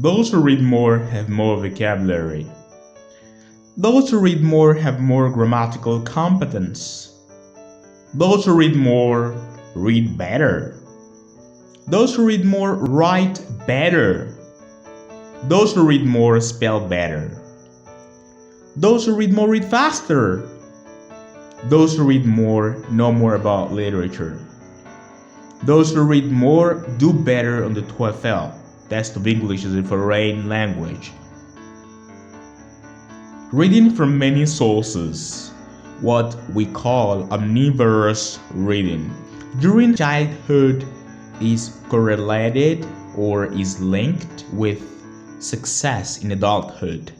Those who read more have more vocabulary. Those who read more have more grammatical competence. Those who read more read better. Those who read more write better. Those who read more spell better. Those who read more read faster. Those who read more know more about literature. Those who read more do better on the TOEFL, test of English as a foreign language. Reading from many sources, what we call omnivorous reading, during childhood is correlated or is linked with success in adulthood.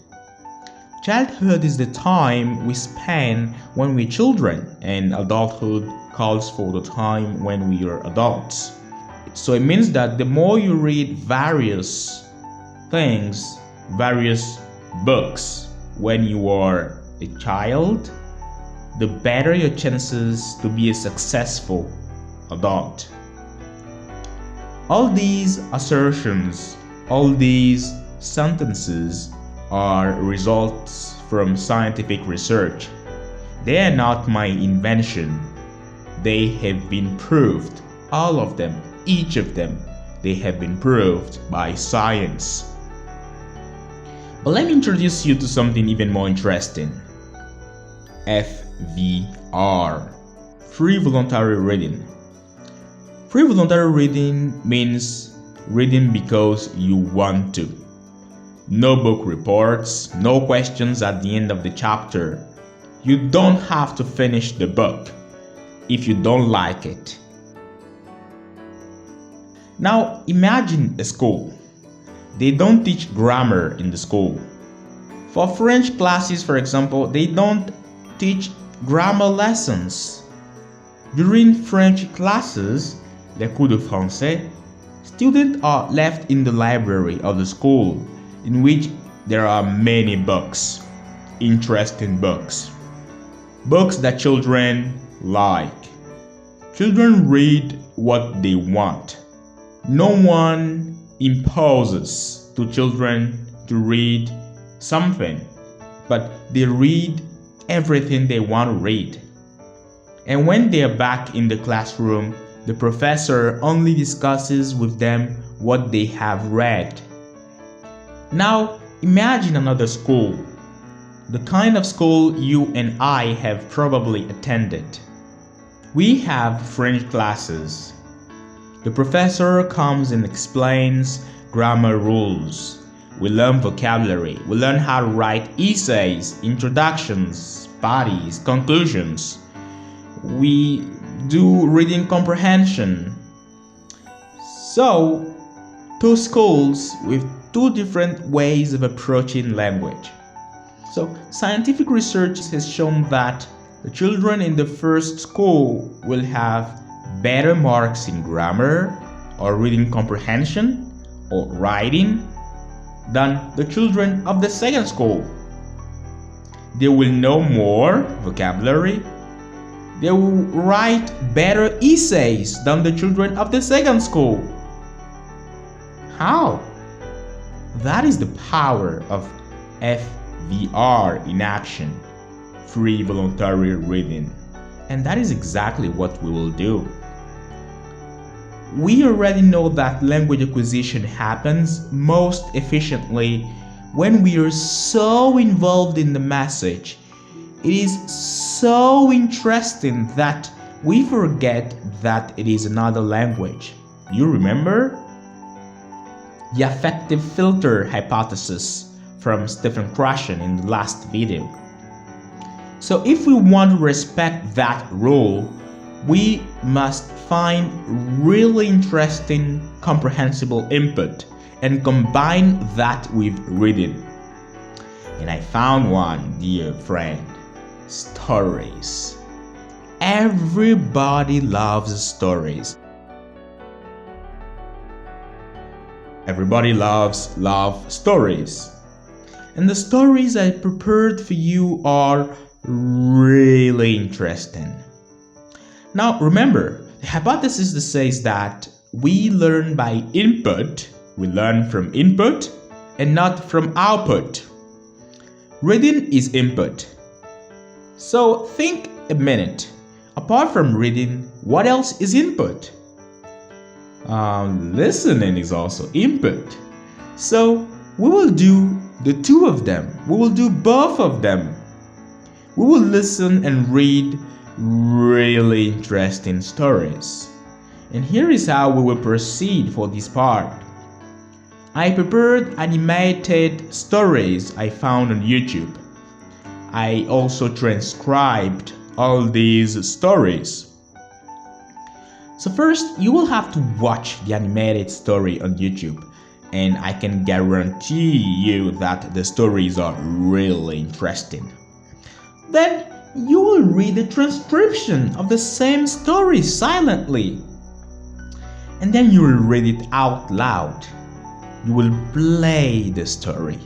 Childhood is the time we spend when we're children, and adulthood calls for the time when we are adults. So it means that the more you read various things, various books when you are a child, the better your chances to be a successful adult. All these assertions, all these sentences are results from scientific research. They are not my invention. They have been proved, all of them, each of them, they have been proved by science. But let me introduce you to something even more interesting. FVR, free voluntary reading. Free voluntary reading means reading because you want to. No book reports, no questions at the end of the chapter. You don't have to finish the book if you don't like it. Now imagine a school. They don't teach grammar in the school. For French classes, for example, they don't teach grammar lessons. During French classes, les cours de français, students are left in the library of the school, in which there are many books, interesting books, books that children like. Children read what they want. No one imposes to children to read something, but they read everything they want to read. And when they are back in the classroom, the professor only discusses with them what they have read. Now, imagine another school, the kind of school you and I have probably attended. We have French classes. The professor comes and explains grammar rules. We learn vocabulary. We learn how to write essays, introductions, bodies, conclusions. We do reading comprehension. So, two schools with two different ways of approaching language. So, scientific research has shown that the children in the first school will have better marks in grammar or reading comprehension or writing than the children of the second school. They will know more vocabulary. They will write better essays than the children of the second school. How? That is the power of FVR in action, free voluntary reading. And that is exactly what we will do. We already know that language acquisition happens most efficiently when we are so involved in the message. It is so interesting that we forget that it is another language. You remember? The affective filter hypothesis from Stephen Krashen in the last video. So if we want to respect that rule, we must find really interesting, comprehensible input and combine that with reading. And I found one, dear friend. Stories. Everybody loves stories. Everybody loves love stories. And the stories I prepared for you are really interesting. Now remember, the hypothesis that says that we learn by input, we learn from input, and not from output. Reading is input. So think a minute. Apart from reading, what else is input? Listening is also input. So we will do the two of them. We will do both of them. We will listen and read really interesting stories. And here is how we will proceed for this part. I prepared animated stories I found on YouTube. I also transcribed all these stories. So first, you will have to watch the animated story on YouTube, and I can guarantee you that the stories are really interesting. Then you will read the transcription of the same story silently. And then you will read it out loud. You will play the story.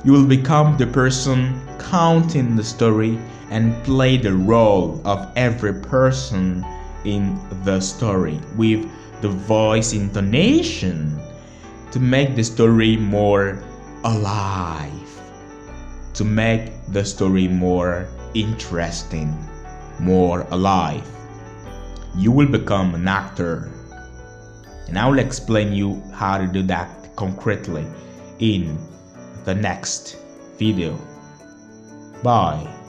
You will become the person counting the story and play the role of every person in the story with the voice intonation to make the story more alive, to make the story more interesting, more alive. You will become an actor. And I will explain you how to do that concretely in the next video. Bye.